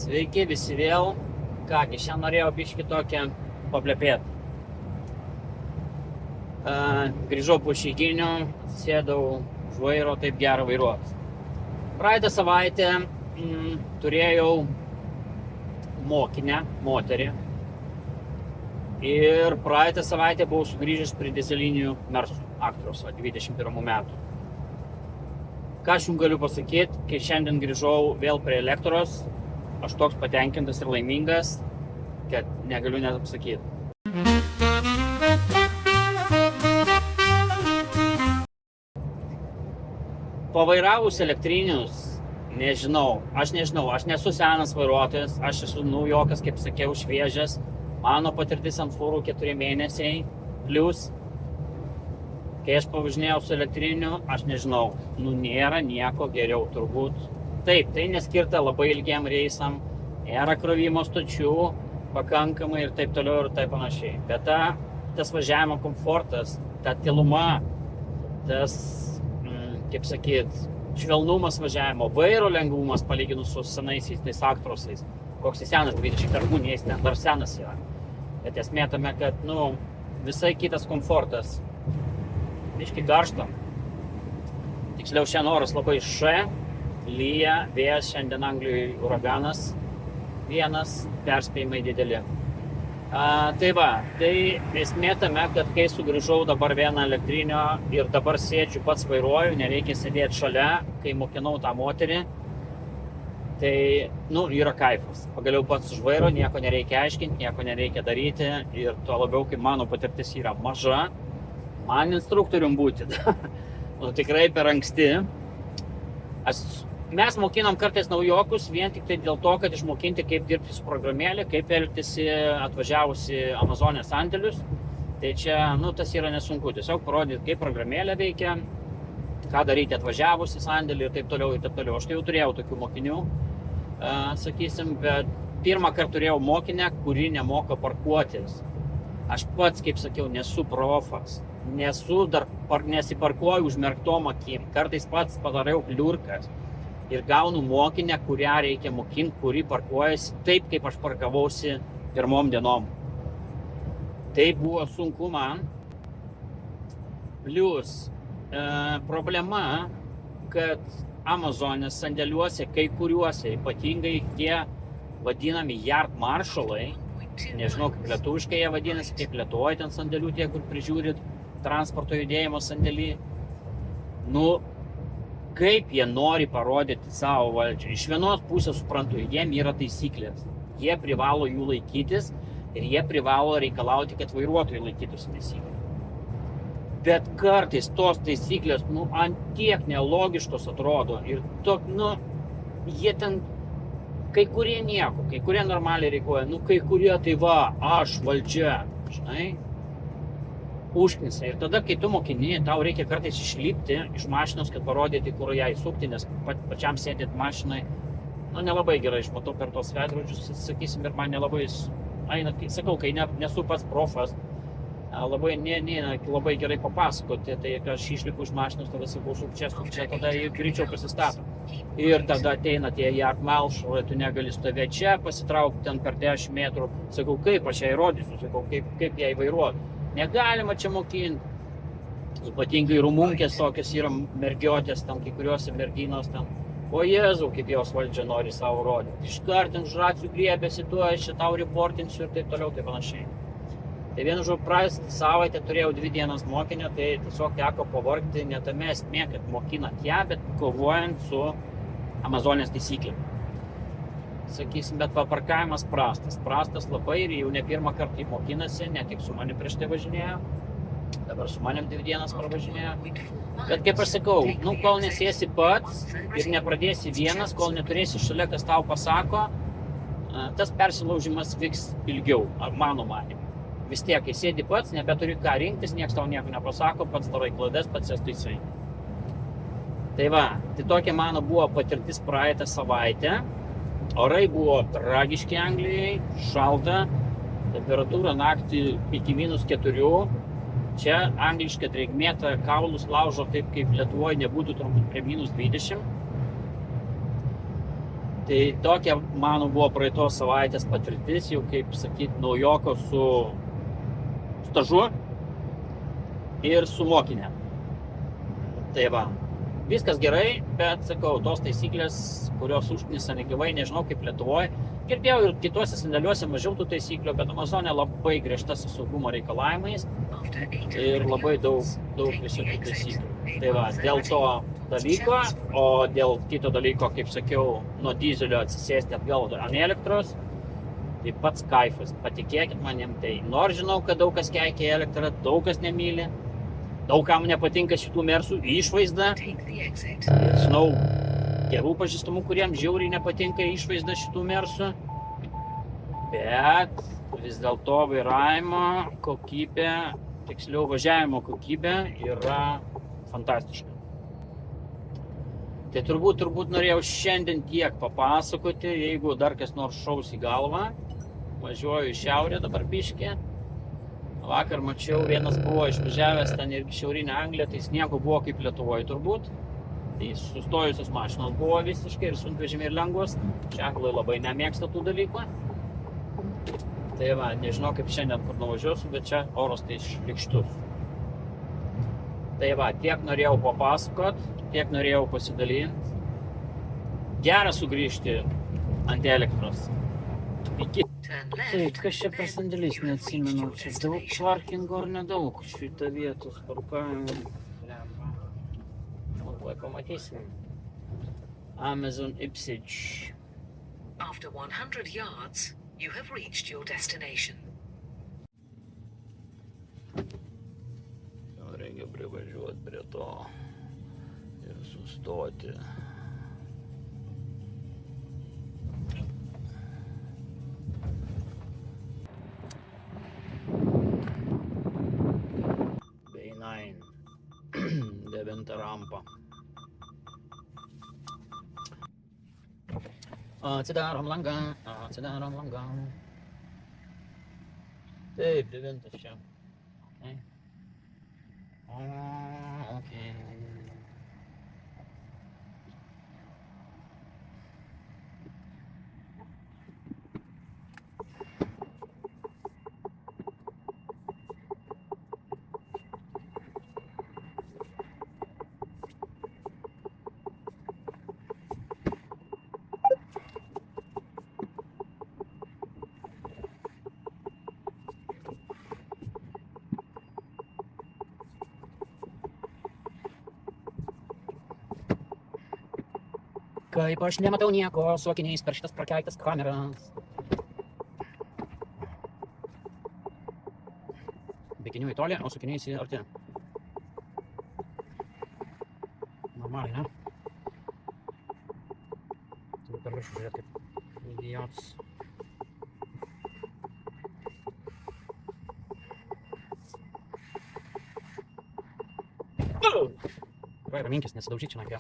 Sveiki visi vėl. Kągi, šiandien norėjau biškį tokią paplepėti. Grįžau po išeiginių, sėdau už vairo, taip gera vairuoti. Praeitą savaitę turėjau mokinę, moterį. Ir praeitą savaitę buvau sugrįžęs prie dizelinių Mersų Actros 21 metų. Ką aš jums galiu pasakyti, kai šiandien grįžau vėl prie elektros, aš toks patenkintas ir laimingas, kad negaliu net apsakyti. Pavairavus elektrinius, aš nesu senas vairuotojas, aš esu naujokas, kaip sakiau, šviežias. Mano patirtis ant fūrų 4 mėnesiai, plius, kai aš pavažinėjau su elektriniu, aš nežinau, nėra nieko geriau turbūt. Taip, tai neskirta labai ilgiem reisam, nėra krovimo stočių, pakankamai ir taip toliau ir taip panašiai. Bet tas važiavimo komfortas, ta tyluma, tas, kaip sakyt, švelnumas važiavimo, vairo lengvumas palyginus su senaisiais tais Actrosais. Koks jis senas, 21 jais, dar senas yra. Bet esmė tame, kad, visai kitas komfortas. Biškį karšta. Tiksliau, šiandien oras labai lyja, vėjas, šiandien Anglijoje uraganas vienas, perspėjimai dideli. Tai esmė tame, kad kai sugrįžau dabar vieną elektrinio ir dabar sėdžiu pats vairuoju, nereikia sėdėti šalia, kai mokinau tą moterį, tai, yra kaifas. Pagaliau pats už vairo, nieko nereikia aiškinti, nieko nereikia daryti ir tuo labiau, kai mano patirtis yra maža, man instruktorium būti. Tikrai per anksti. Mes mokinam kartais naujokus vien tik tai dėl to, kad išmokinti, kaip dirbti su programėlė, kaip elgtis atvažiavusi Amazonės sandėlius. Tai čia, tas yra nesunku. Tiesiog parodyti, kaip programėlė veikia, ką daryti atvažiavusi sandėlį ir taip toliau ir taip toliau. Aš tai jau turėjau tokių mokinių, sakysim, bet pirmą kartą turėjau mokinę, kuri nemoka parkuotis. Aš pats, kaip sakiau, nesu profas. Nesiparkuoju užmerktom akim. Kartais pats padariau kliurkas. Ir gaunu mokinę, kurią reikia mokinti, kuri parkuojasi taip, kaip aš parkavausi pirmom dienom. Tai buvo sunku man. Plius problema, kad Amazonės sandėliuose, kai kuriuose, ypatingai tie vadinami yard marshalai, nežinau, kaip lietuviškai jie vadinasi, kaip Lietuvoje ten sandėlių tie, kur prižiūrit transporto judėjimo sandėlį. Kaip jie nori parodyti savo valdžią. Iš vienos pusės suprantu, jiem yra taisyklės. Jie privalo jų laikytis ir jie privalo reikalauti, kad vairuotojai laikytųsi taisyklių. Bet kartais tos taisyklės, ant tiek nelogiškos atrodo ir jie ten, kai kurie nieko, kai kurie normaliai reikuoja, kai kurie tai aš valdžia, žinai. Užknisa. Ir tada, kai tu mokini, tau reikia kartais išlipti iš mašinos, kad parodyti, kur ją įsukti, nes pačiam sėdėti mašinai, nelabai gerai išmatau per tos veidrodžius, sakysim, ir man nelabai eina, sakau, kai nesu pats profas, labai gerai papasakoti, tai kai aš išlipu iš mašinos, tada sakau, suk čia, tada greičiau pasistato. Ir tada ateina tie yard marshalai, tu negali stovėti čia, pasitraukti ten per 10 metrų, sakau, kaip aš ją įrodysiu, sakau, kaip ją įvairuoti. Negalima čia mokinti. Ypatingai rumunkės tokios yra mergiotės, ten kai kuriuose merginos ten. O Jėzau, kaip jos valdžia nori savo rodyti. Iškart už racijų griebėsi, aš čia tau reportinsiu ir taip toliau, taip panašiai. Tai vienu žodžiu, praeitą savaitę turėjau 2 dienas mokinę, tai tiesiog teko pavargti, ne tame esmė, kad mokinat ją, bet kovojant su Amazonės taisyklėm. Sakysim, bet parkavimas prastas labai ir jau ne pirmą kartą jį mokinasi, ne tik su manim prieš tai važinėjo, dabar su manim 2 dienas pravažinėjo. Bet kaip aš sakau, kol nesėsi pats ir nepradėsi vienas, kol neturėsi šalia, kas tau pasako, tas persilaužimas vyks ilgiau, mano manimu. Vis tiek, kai sėdi pats, nebeturi ką rinktis, nieks tau nieko nepasako, pats darai klaidas, pats jas taisai. Tai tokia mano buvo patirtis praeitą savaitę. Orai buvo tragiški Anglijai, šalta, temperatūra naktį iki -4. Čia angliška drėgmė kaulus laužo taip, kaip Lietuvoje nebūtų turbūt prie -20. Tai tokia mano buvo praeitos savaitės patirtis, jau kaip sakyti, naujoko su stažu ir su mokinė. Tai va, viskas gerai, bet sakau, tos taisyklės, kurios užknisa negyvai, nežinau kaip Lietuvoje. Girdėjau ir kituose sandėliuose mažiau tų taisyklių, bet Amazonė labai griežta su saugumo reikalavimais ir labai daug visokių taisyklių. Tai va, dėl to dalyko, o dėl kito dalyko, kaip sakiau, nuo dizelio atsisėsti atgal ant elektros, tai pats kaifas, patikėkit manim, tai nors žinau, kad daug kas keikia elektrą, daug kas nemyli, daug kam nepatinka šitų mersų išvaizda. Žinau gerų pažįstamų, kuriems žiauriai nepatinka išvaizda šitų mersų, bet vis dėlto vairavimo kokybė, tiksliau važiavimo kokybė yra fantastiška. Tai turbūt norėjau šiandien tiek papasakoti, jeigu dar kas nors šaus į galvą. Važiuoju į šiaurę dabar biškį. Vakar mačiau, vienas buvo išvažiavęs ten irgi šiaurinę Angliją, tai sniego buvo kaip Lietuvoje turbūt. Tai sustojusios mašinos buvo visiškai ir sunkvežimiai ir lengvos. Čeklai labai nemėgsta tų dalykų. Tai va, nežinau kaip šiandien kur nuvažiuosiu, bet čia oras tai šlykštus. Tai va, tiek norėjau papasakot, tiek norėjau pasidalinti. Gera sugrįžti ant elektros. Iki. Tai, kas čia per sandėlis, neatsimenu. Čia daug parkingo ar nedaug šitą vietos parkavimo. Tuoj pamatysim. Amazon Ipswich. After 100 yards, you have reached your destination. Reikia privažiuoti prie to ir sustoti. Bay9. 9 rampa. Atsidarom langą. Taip, 9 čia. Okay. Kaip aš nematau nieko su akiniais per šitas prakeiktas kameras. Be akinių į tolį, o su akiniais į arti. Normaliai, ne? Turiu per viršų žiūrėti kaip idiotas. Vai, raminkis, nesidaužyk čia nakvė.